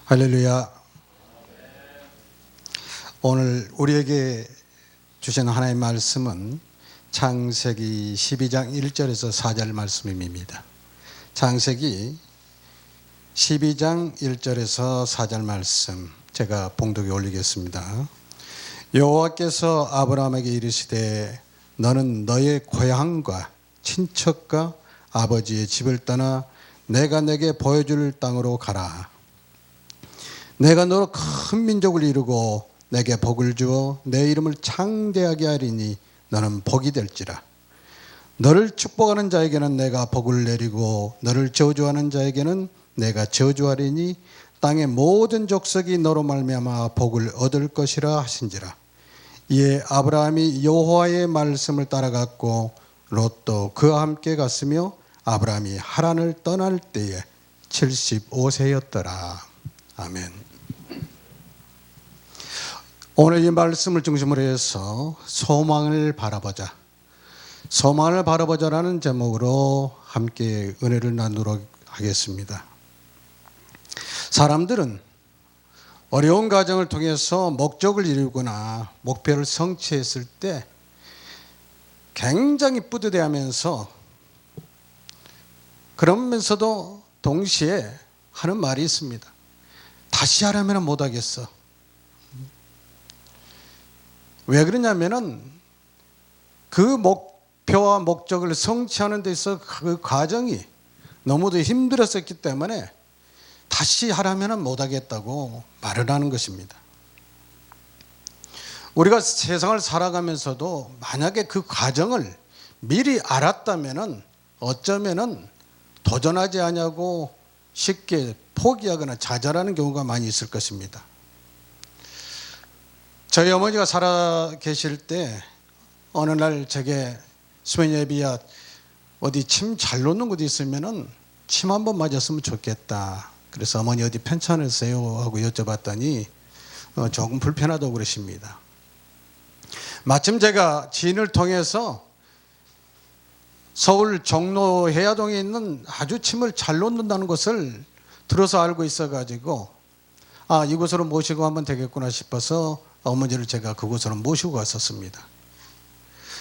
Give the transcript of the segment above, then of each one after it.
할렐루야. 오늘 우리에게 주신 하나님의 말씀은 창세기 12장 1절에서 4절 말씀입니다. 창세기 12장 1절에서 4절 말씀 제가 봉독에 올리겠습니다. 여호와께서 아브라함에게 이르시되 너는 너의 고향과 친척과 아버지의 집을 떠나 내가 내게 보여줄 땅으로 가라. 내가 너로 큰 민족을 이루고 내게 복을 주어 내 이름을 창대하게 하리니 너는 복이 될지라. 너를 축복하는 자에게는 내가 복을 내리고 너를 저주하는 자에게는 내가 저주하리니 땅의 모든 족속이 너로 말미암아 복을 얻을 것이라 하신지라. 이에 아브라함이 여호와의 말씀을 따라갔고 롯도 그와 함께 갔으며 아브라함이 하란을 떠날 때에 75세였더라. 아멘. 오늘 이 말씀을 중심으로 해서 소망을 바라보자. 소망을 바라보자라는 제목으로 함께 은혜를 나누도록 하겠습니다. 사람들은 어려운 과정을 통해서 목적을 이루거나 목표를 성취했을 때 굉장히 뿌듯해하면서 그러면서도 동시에 하는 말이 있습니다. 다시 하려면 못하겠어. 왜 그러냐면은 그 목표와 목적을 성취하는 데 있어서 그 과정이 너무도 힘들었었기 때문에 다시 하라면 못하겠다고 말을 하는 것입니다. 우리가 세상을 살아가면서도 만약에 그 과정을 미리 알았다면은 어쩌면은 도전하지 않냐고 쉽게 포기하거나 좌절하는 경우가 많이 있을 것입니다. 저희 어머니가 살아 계실 때 어느 날 제게 수면예비야 어디 침 잘 놓는 곳이 있으면은 침 한번 맞았으면 좋겠다. 그래서 어머니 어디 편찮으세요? 하고 여쭤봤더니 조금 불편하다고 그러십니다. 마침 제가 지인을 통해서 서울 종로 해화동에 있는 아주 침을 잘 놓는다는 것을 들어서 알고 있어가지고 이곳으로 모시고 하면 되겠구나 싶어서 어머니를 제가 그곳으로 모시고 갔었습니다.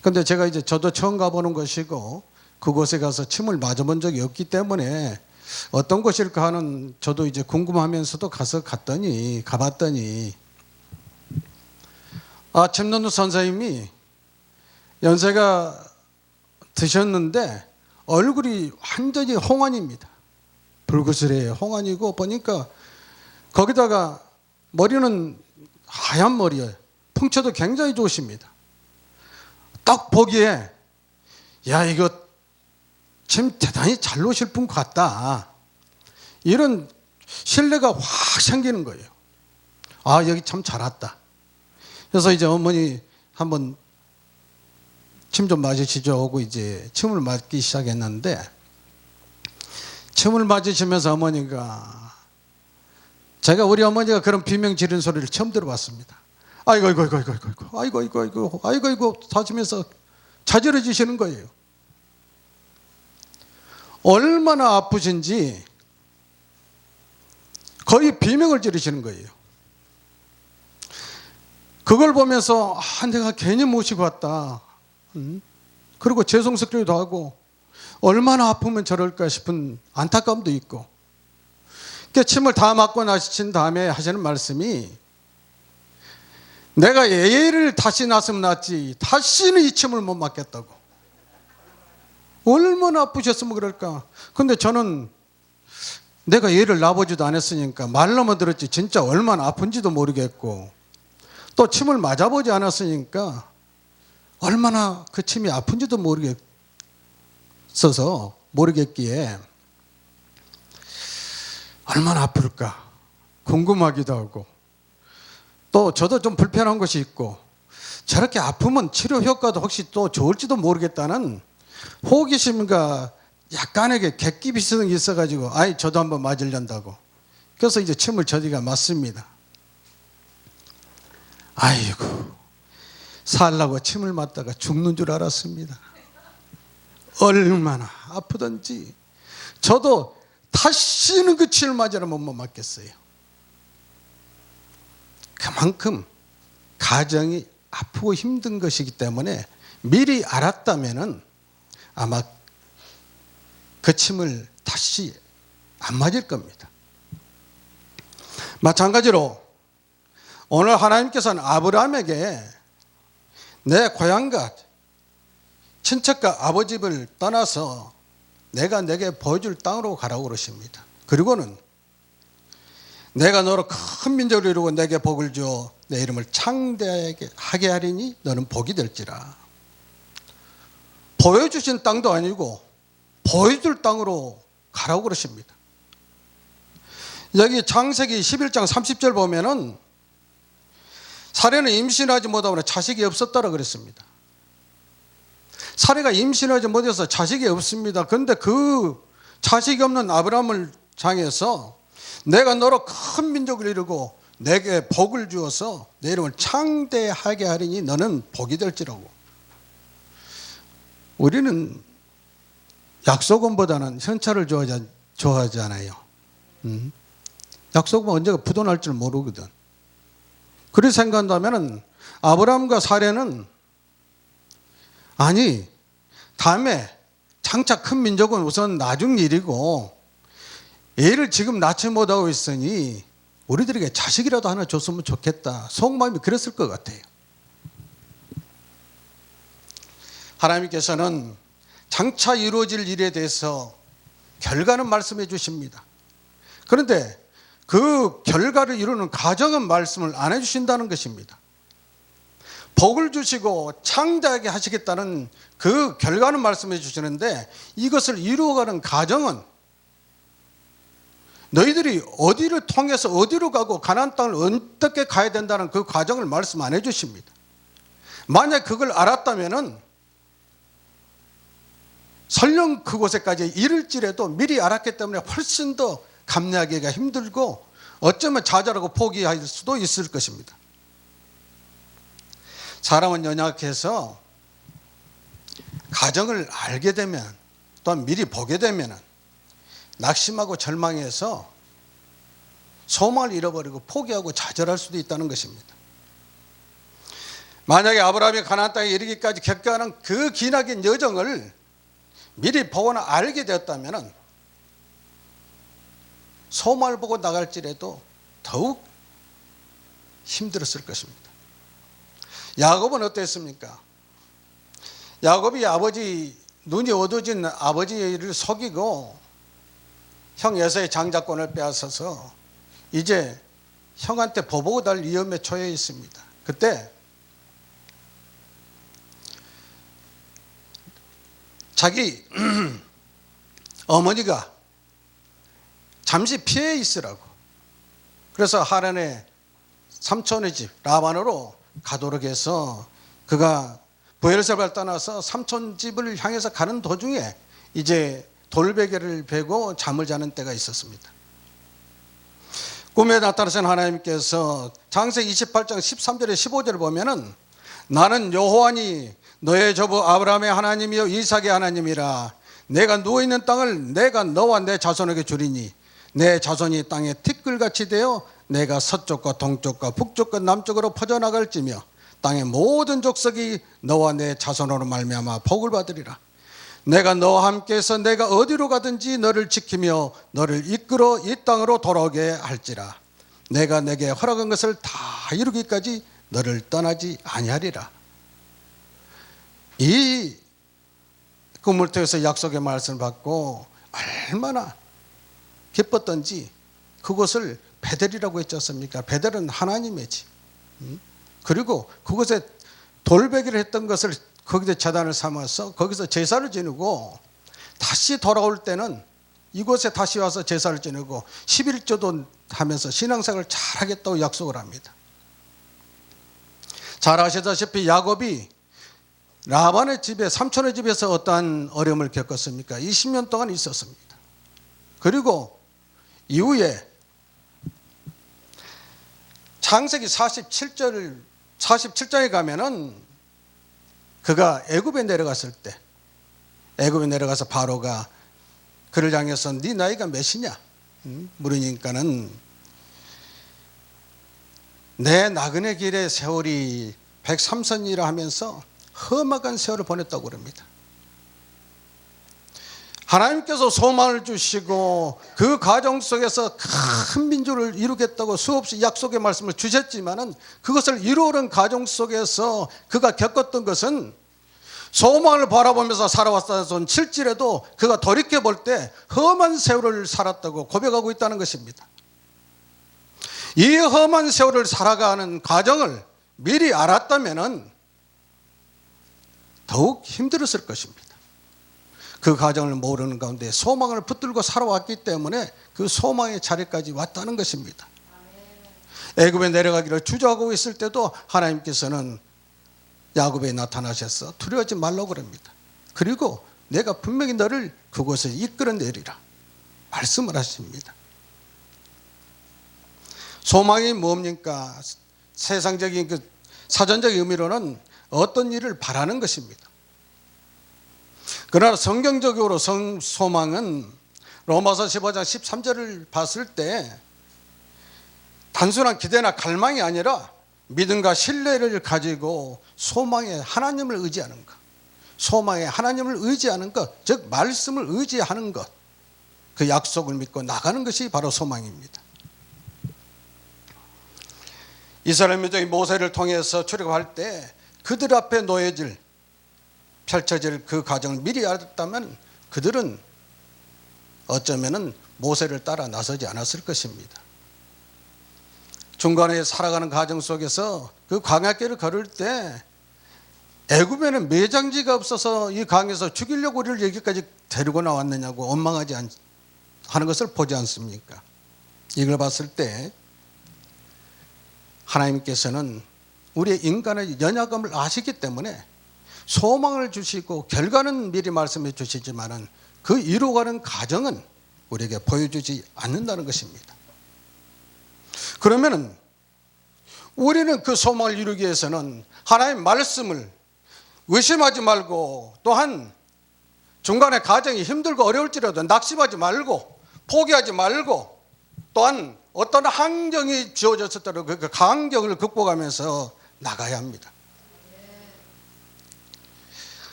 그런데 제가 이제 저도 처음 가보는 것이고 그곳에 가서 침을 맞아본 적이 없기 때문에 어떤 곳일까 하는 저도 이제 궁금하면서도 가봤더니 침 놓는 선생님이 연세가 드셨는데 얼굴이 완전히 홍안입니다. 불그스레 홍안이고 보니까 거기다가 머리는 하얀 머리예요. 풍채도 굉장히 좋으십니다. 딱 보기에 이거 침 대단히 잘 놓으실 분 같다. 이런 신뢰가 확 생기는 거예요. 여기 참 잘 왔다. 그래서 이제 어머니 한번 침 좀 맞으시죠 하고 이제 침을 맞기 시작했는데 침을 맞으시면서 어머니가 제가 우리 어머니가 그런 비명 지르는 소리를 처음 들어봤습니다. 아이고 하시면서 자지러지시는 거예요. 얼마나 아프신지 거의 비명을 지르시는 거예요. 그걸 보면서 내가 괜히 모시고 왔다. 그리고 죄송스럽기도 하고 얼마나 아프면 저럴까 싶은 안타까움도 있고 침을 다 맞고 나신 다음에 하시는 말씀이 내가 얘를 다시 낳았으면 낫지 다시는 이 침을 못 맞겠다고. 얼마나 아프셨으면 그럴까. 근데 저는 내가 얘를 낳아보지도 않았으니까 말로만 들었지 진짜 얼마나 아픈지도 모르겠고 또 침을 맞아보지 않았으니까 얼마나 그 침이 아픈지도 모르겠기에 얼마나 아플까 궁금하기도 하고 또 저도 좀 불편한 것이 있고 저렇게 아프면 치료 효과도 혹시 또 좋을지도 모르겠다는 호기심과 약간의 객기 비슷한 게 있어가지고 저도 한번 맞으려고 그래서 이제 침을 저희가 맞습니다. 아이고 살라고 침을 맞다가 죽는 줄 알았습니다. 얼마나 아프던지 저도 다시는 그 침을 맞으라면 못 맞겠어요. 그만큼 가정이 아프고 힘든 것이기 때문에 미리 알았다면은 아마 그 침을 다시 안 맞을 겁니다. 마찬가지로 오늘 하나님께서는 아브라함에게 내 고향과 친척과 아버지 집을 떠나서 내가 내게 보여줄 땅으로 가라고 그러십니다. 그리고는 내가 너로 큰 민족을 이루고 내게 복을 주어 내 이름을 창대하게 하게 하리니 너는 복이 될지라. 보여주신 땅도 아니고 보여줄 땅으로 가라고 그러십니다. 여기 창세기 11장 30절 보면은 사례는 임신하지 못하고 자식이 없었다고 그랬습니다. 사례가 임신하지 못해서 자식이 없습니다. 그런데 그 자식이 없는 아브라함을 향해서 내가 너로 큰 민족을 이루고 내게 복을 주어서 내 이름을 창대하게 하리니 너는 복이 될지라고. 우리는 약속은보다는 현찰을 좋아하잖아요. 약속은 언제가 부도날 줄 모르거든. 그렇게 생각한다면 아브라함과 사례는 아니 다음에 장차 큰 민족은 우선 나중 일이고 애를 지금 낳지 못하고 있으니 우리들에게 자식이라도 하나 줬으면 좋겠다. 속마음이 그랬을 것 같아요. 하나님께서는 장차 이루어질 일에 대해서 결과는 말씀해 주십니다. 그런데 그 결과를 이루는 과정은 말씀을 안 해주신다는 것입니다. 복을 주시고 창대하게 하시겠다는 그 결과는 말씀해 주시는데 이것을 이루어가는 과정은 너희들이 어디를 통해서 어디로 가고 가나안 땅을 어떻게 가야 된다는 그 과정을 말씀 안 해주십니다. 만약 그걸 알았다면은 설령 그곳에까지 이를지라도 미리 알았기 때문에 훨씬 더 감내하기가 힘들고 어쩌면 좌절하고 포기할 수도 있을 것입니다. 사람은 연약해서 가정을 알게 되면 또한 미리 보게 되면 낙심하고 절망해서 소망을 잃어버리고 포기하고 좌절할 수도 있다는 것입니다. 만약에 아브라함이 가나안 땅에 이르기까지 겪어야 하는 그 기나긴 여정을 미리 보거나 알게 되었다면 소망을 보고 나갈지라도 더욱 힘들었을 것입니다. 야곱은 어땠습니까? 야곱이 눈이 어두워진 아버지를 속이고 형 에서의 장자권을 빼앗아서 이제 형한테 보복을 달 위험에 처해 있습니다. 그때 자기 어머니가 잠시 피해 있으라고 그래서 하란의 삼촌의 집 라반으로 가도록 해서 그가 브엘세바를 떠나서 삼촌 집을 향해서 가는 도중에 이제 돌베개를 베고 잠을 자는 때가 있었습니다. 꿈에 나타나신 하나님께서 창세기 28장 13절에 15절을 보면은 나는 여호와니 너의 조부 아브라함의 하나님이요 이삭의 하나님이라. 내가 누워있는 땅을 내가 너와 내 자손에게 주리니 내 자손이 땅에 티끌같이 되어 내가 서쪽과 동쪽과 북쪽과 남쪽으로 퍼져나갈지며 땅의 모든 족속이 너와 내 자손으로 말미암아 복을 받으리라. 내가 너와 함께해서 내가 어디로 가든지 너를 지키며 너를 이끌어 이 땅으로 돌아오게 할지라. 내가 내게 허락한 것을 다 이루기까지 너를 떠나지 아니하리라. 이 꿈을 통해서 약속의 말씀을 받고 얼마나 기뻤던지 그것을 베델이라고 했지 않습니까? 베델은 하나님의 집. 그리고 그곳에 돌베기를 했던 것을 거기서 제단을 삼아서 거기서 제사를 지내고 다시 돌아올 때는 이곳에 다시 와서 제사를 지내고 11조도 하면서 신앙생활을 잘하겠다고 약속을 합니다. 잘 아시다시피 야곱이 라반의 집에 삼촌의 집에서 어떠한 어려움을 겪었습니까? 20년 동안 있었습니다. 그리고 이후에 창세기 47장에 가면은 그가 애굽에 내려갔을 때 애굽에 내려가서 바로가 그를 향해서 네 나이가 몇이냐 물으니까는 내 나그네 길의 세월이 103선이라 하면서 험악한 세월을 보냈다고 그럽니다. 하나님께서 소망을 주시고 그 과정 속에서 큰 민족을 이루겠다고 수없이 약속의 말씀을 주셨지만은 그것을 이루는 과정 속에서 그가 겪었던 것은 소망을 바라보면서 살아왔다던 칠지라도 그가 돌이켜볼 때 험한 세월을 살았다고 고백하고 있다는 것입니다. 이 험한 세월을 살아가는 과정을 미리 알았다면 더욱 힘들었을 것입니다. 그 과정을 모르는 가운데 소망을 붙들고 살아왔기 때문에 그 소망의 자리까지 왔다는 것입니다. 애굽에 내려가기를 주저하고 있을 때도 하나님께서는 야곱에 나타나셔서 두려워하지 말라고 그럽니다. 그리고 내가 분명히 너를 그곳에 이끌어내리라 말씀을 하십니다. 소망이 뭡니까? 세상적인 그 사전적 의미로는 어떤 일을 바라는 것입니다. 그러나 성경적으로 소망은 로마서 15장 13절을 봤을 때 단순한 기대나 갈망이 아니라 믿음과 신뢰를 가지고 소망에 하나님을 의지하는 것, 소망에 하나님을 의지하는 것, 즉 말씀을 의지하는 것, 그 약속을 믿고 나가는 것이 바로 소망입니다. 이스라엘 민족이 모세를 통해서 출애굽할 때 그들 앞에 펼쳐질 그 과정을 미리 알았다면 그들은 어쩌면은 모세를 따라 나서지 않았을 것입니다. 중간에 살아가는 과정 속에서 그 광야길을 걸을 때 애굽에는 매장지가 없어서 이 강에서 죽이려고 우리를 여기까지 데리고 나왔느냐고 원망하지 하는 것을 보지 않습니까? 이걸 봤을 때 하나님께서는 우리의 인간의 연약함을 아시기 때문에 소망을 주시고 결과는 미리 말씀해 주시지만은 그 이루어가는 과정은 우리에게 보여주지 않는다는 것입니다. 그러면은 우리는 그 소망을 이루기 위해서는 하나님의 말씀을 의심하지 말고, 또한 중간에 과정이 힘들고 어려울지라도 낙심하지 말고 포기하지 말고, 또한 어떤 환경이 주어졌을 때도 그 환경을 극복하면서 나가야 합니다.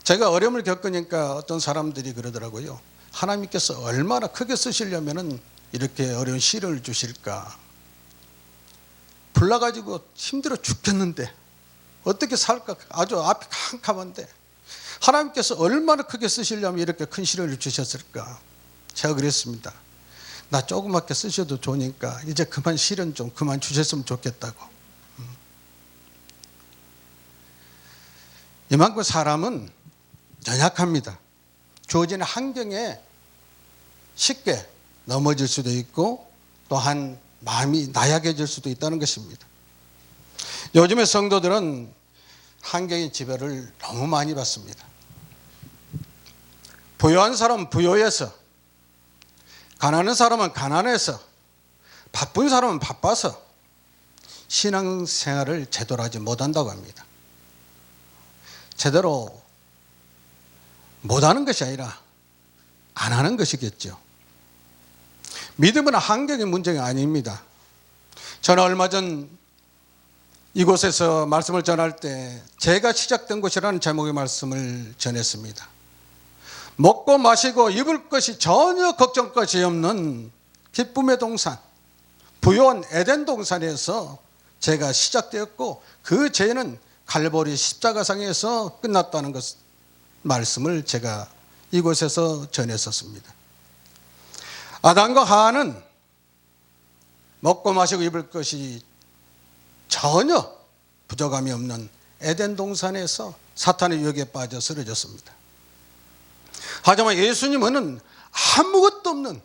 제가 어려움을 겪으니까 어떤 사람들이 그러더라고요. 하나님께서 얼마나 크게 쓰시려면은 이렇게 어려운 시련을 주실까? 불나가지고 힘들어 죽겠는데 어떻게 살까? 아주 앞이 캄캄한데 하나님께서 얼마나 크게 쓰시려면 이렇게 큰 시련을 주셨을까? 제가 그랬습니다. 나 조그맣게 쓰셔도 좋으니까 이제 그만 시련 좀 그만 주셨으면 좋겠다고. 이만큼 사람은 연약합니다. 주어진 환경에 쉽게 넘어질 수도 있고 또한 마음이 나약해질 수도 있다는 것입니다. 요즘의 성도들은 환경의 지배를 너무 많이 받습니다. 부유한 사람은 부유해서, 가난한 사람은 가난해서, 바쁜 사람은 바빠서 신앙생활을 제대로 하지 못한다고 합니다. 제대로 못하는 것이 아니라 안 하는 것이겠죠. 믿음은 환경의 문제가 아닙니다. 저는 얼마 전 이곳에서 말씀을 전할 때 제가 시작된 곳이라는 제목의 말씀을 전했습니다. 먹고 마시고 입을 것이 전혀 걱정 것이 없는 기쁨의 동산, 부유한 에덴 동산에서 제가 시작되었고 그 죄는 갈보리 십자가상에서 끝났다는 것 말씀을 제가 이곳에서 전했었습니다. 아담과 하와는 먹고 마시고 입을 것이 전혀 부족함이 없는 에덴 동산에서 사탄의 유혹에 빠져 쓰러졌습니다. 하지만 예수님은 아무것도 없는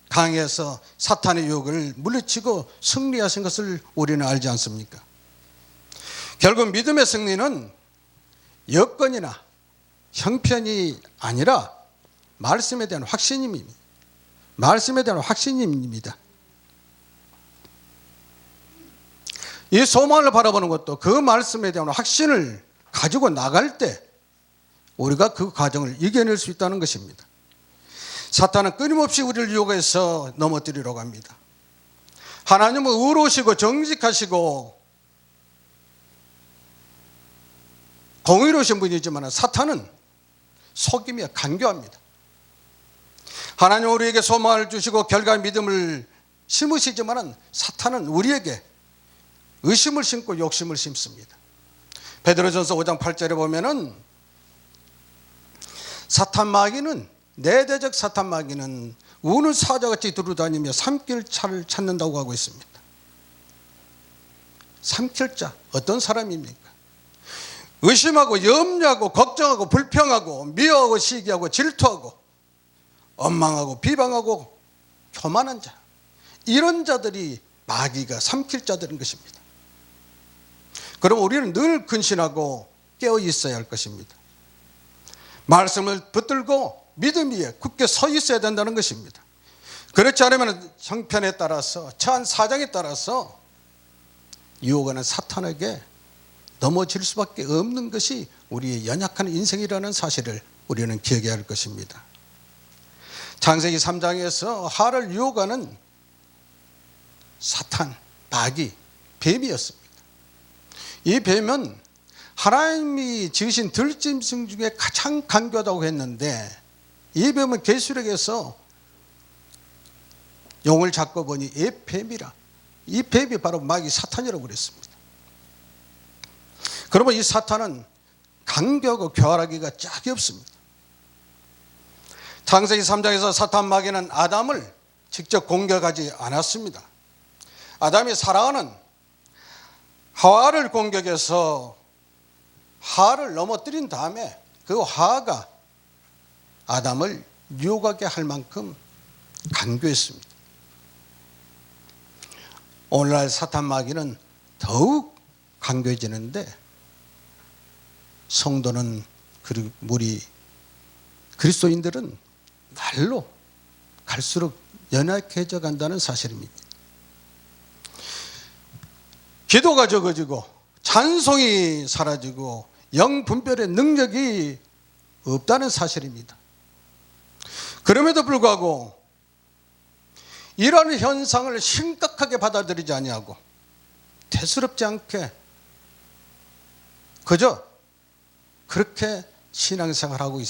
강에서 사탄의 유혹을 물리치고 승리하신 것을 우리는 알지 않습니까? 결국 믿음의 승리는 여건이나 형편이 아니라 말씀에 대한 확신입니다. 말씀에 대한 확신입니다. 이 소망을 바라보는 것도 그 말씀에 대한 확신을 가지고 나갈 때 우리가 그 과정을 이겨낼 수 있다는 것입니다. 사탄은 끊임없이 우리를 유혹해서 넘어뜨리려고 합니다. 하나님은 의로우시고 정직하시고 공의로우신 분이지만 사탄은 속임이야 간교합니다. 하나님 우리에게 소망을 주시고 결과 믿음을 심으시지만 사탄은 우리에게 의심을 심고 욕심을 심습니다. 베드로전서 5장 8절에 보면은 사탄 마귀는 내대적 사탄 마귀는 우는 사자같이 두루다니며 삼킬 자를 찾는다고 하고 있습니다. 삼킬 자 어떤 사람입니까? 의심하고 염려하고 걱정하고 불평하고 미워하고 시기하고 질투하고 원망하고 비방하고 교만한 자, 이런 자들이 마귀가 삼킬 자들인 것입니다. 그럼 우리는 늘 근신하고 깨어 있어야 할 것입니다. 말씀을 붙들고 믿음 위에 굳게 서 있어야 된다는 것입니다. 그렇지 않으면 형편에 따라서 처한 사정에 따라서 유혹하는 사탄에게 넘어질 수밖에 없는 것이 우리의 연약한 인생이라는 사실을 우리는 기억해야 할 것입니다. 창세기 3장에서 하를 유혹하는 사탄, 마귀, 뱀이었습니다. 이 뱀은 하나님이 지으신 들짐승 중에 가장 간교하다고 했는데 이 뱀은 계시록에서 용을 잡고 보니 이 뱀이라, 이 뱀이 바로 마귀 사탄이라고 그랬습니다. 그러면 이 사탄은 간교하고 교활하기가 짝이 없습니다. 창세기 3장에서 사탄 마귀는 아담을 직접 공격하지 않았습니다. 아담이 사랑하는 하와를 공격해서 하와를 넘어뜨린 다음에 그 하와가 아담을 유혹하게 할 만큼 간교했습니다. 오늘날 사탄 마귀는 더욱 간교해지는데 성도는 그리고 우리 그리스도인들은 날로 갈수록 연약해져 간다는 사실입니다. 기도가 적어지고 찬송이 사라지고 영분별의 능력이 없다는 사실입니다. 그럼에도 불구하고 이러한 현상을 심각하게 받아들이지 아니하고 대수롭지 않게 그저 그렇게 신앙생활하고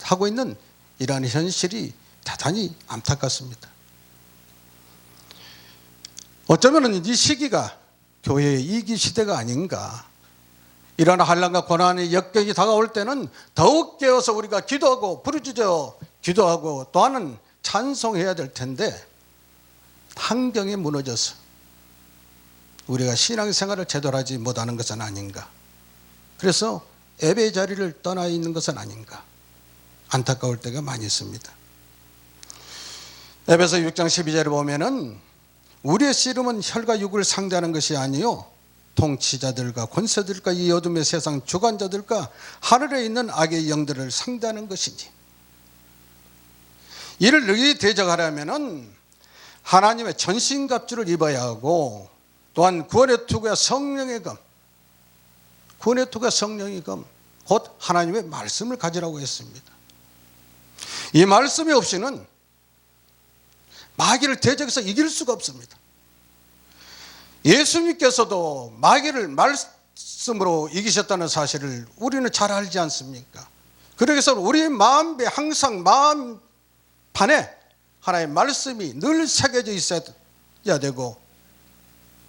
하고 있는 이러한 현실이 대단히 안타깝습니다. 어쩌면 이 시기가 교회의 이기 시대가 아닌가. 이러한 환난과 고난의 역경이 다가올 때는 더욱 깨어서 우리가 기도하고 부르짖어 기도하고 또한 찬송해야 될 텐데 환경이 무너져서 우리가 신앙생활을 제대로 하지 못하는 것은 아닌가. 그래서 예배 자리를 떠나 있는 것은 아닌가. 안타까울 때가 많이 있습니다. 에베소 6장 12절에 보면은 우리의 씨름은 혈과 육을 상대하는 것이 아니요 통치자들과 권세들과 이 어둠의 세상 주관자들과 하늘에 있는 악의 영들을 상대하는 것이니 이를 너희 대적하려면은 하나님의 전신갑주를 입어야 하고 또한 구원의 투구와 성령의 검, 구원의 투구와 성령의 검, 곧 하나님의 말씀을 가지라고 했습니다. 이 말씀이 없이는 마귀를 대적해서 이길 수가 없습니다. 예수님께서도 마귀를 말씀으로 이기셨다는 사실을 우리는 잘 알지 않습니까? 그래서 우리 마음에 항상 마음 판에 하나님의 말씀이 늘 새겨져 있어야 되고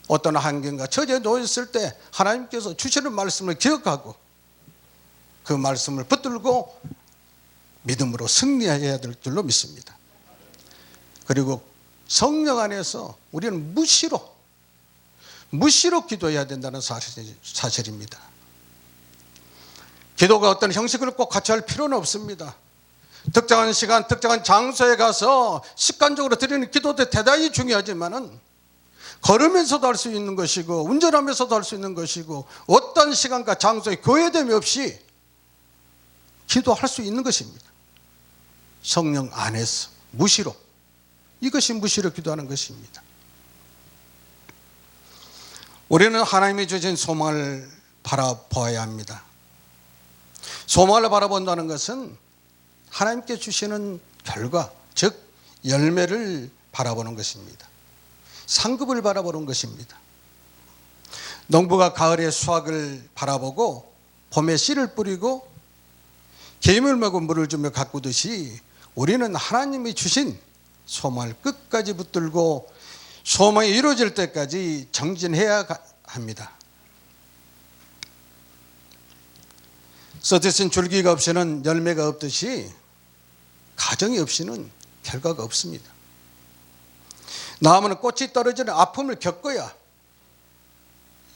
어떤 환경과 처지에 놓였을 때 하나님께서 주시는 말씀을 기억하고 그 말씀을 붙들고 믿음으로 승리해야 될 줄로 믿습니다. 그리고 성령 안에서 우리는 무시로 기도해야 된다는 사실입니다. 기도가 어떤 형식을 꼭 같이 할 필요는 없습니다. 특정한 시간, 특정한 장소에 가서 습관적으로 드리는 기도도 대단히 중요하지만은 걸으면서도 할 수 있는 것이고 운전하면서도 할 수 있는 것이고 어떤 시간과 장소에 교회됨이 없이 기도할 수 있는 것입니다. 성령 안에서 무시로, 이것이 무시로 기도하는 것입니다. 우리는 하나님이 주신 소망을 바라보아야 합니다. 소망을 바라본다는 것은 하나님께 주시는 결과, 즉 열매를 바라보는 것입니다. 상급을 바라보는 것입니다. 농부가 가을의 수확을 바라보고 봄에 씨를 뿌리고 개임을 메고 물을 주며 가꾸듯이 우리는 하나님이 주신 소망을 끝까지 붙들고 소망이 이루어질 때까지 정진해야 합니다. 썩어진 줄기가 없이는 열매가 없듯이 가정이 없이는 결과가 없습니다. 나무는 꽃이 떨어지는 아픔을 겪어야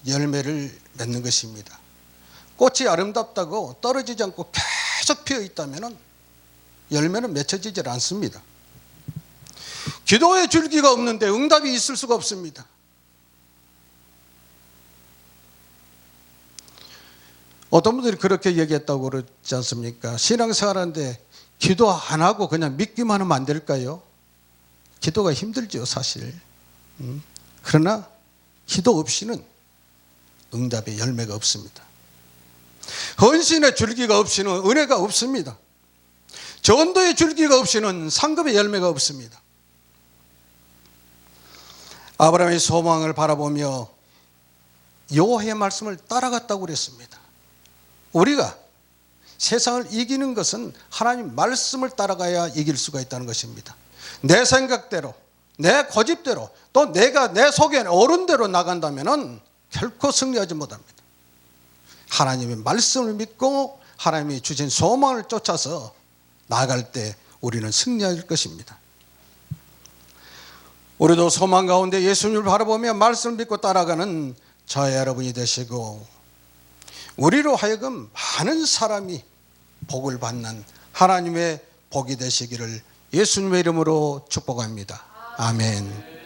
열매를 맺는 것입니다. 꽃이 아름답다고 떨어지지 않고 계속 피어 있다면 열매는 맺혀지질 않습니다. 기도의 줄기가 없는데 응답이 있을 수가 없습니다. 어떤 분들이 그렇게 얘기했다고 그러지 않습니까? 신앙생활하는데 기도 안 하고 그냥 믿기만 하면 안 될까요? 기도가 힘들죠, 사실. 그러나 기도 없이는 응답의 열매가 없습니다. 헌신의 줄기가 없이는 은혜가 없습니다. 전도의 줄기가 없이는 상급의 열매가 없습니다. 아브라함의 소망을 바라보며 여호와의 말씀을 따라갔다고 그랬습니다. 우리가 세상을 이기는 것은 하나님 말씀을 따라가야 이길 수가 있다는 것입니다. 내 생각대로, 내 고집대로, 또 내가 내 속에 옳은 대로 나간다면 결코 승리하지 못합니다. 하나님의 말씀을 믿고 하나님이 주신 소망을 쫓아서 나아갈 때 우리는 승리할 것입니다. 우리도 소망 가운데 예수님을 바라보며 말씀을 믿고 따라가는 저와 여러분이 되시고 우리로 하여금 많은 사람이 복을 받는 하나님의 복이 되시기를 예수님의 이름으로 축복합니다. 아멘.